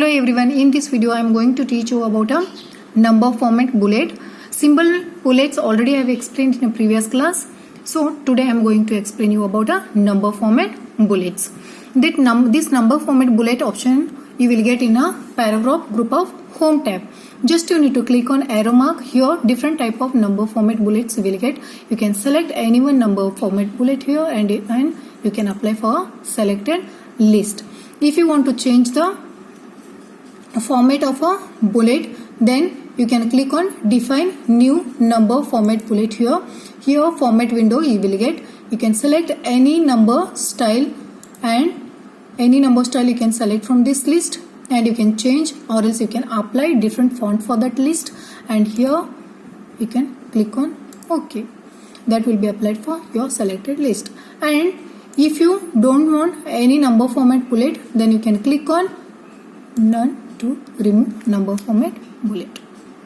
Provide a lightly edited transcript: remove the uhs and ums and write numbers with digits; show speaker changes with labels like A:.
A: Hello everyone, in this video I am going to teach you about a number format bullet. Symbol bullets already I have explained in a previous class. So today I am going to explain you about a number format bullets. This number format bullet option you will get in a paragraph group of home tab. Just you need to click on arrow mark. Here different type of number format bullets you will get. You can select any one number format bullet here and you can apply for a selected list. If you want to change the format of a bullet, then you can click on define new number format bullet here. Here format window you will get. You can select any number style and any number style you can select from this list and you can change, or else you can apply different font for that list, and here you can click on OK. That will be applied for your selected list. And if you don't want any number format bullet, then you can click on none to remove number format bullet.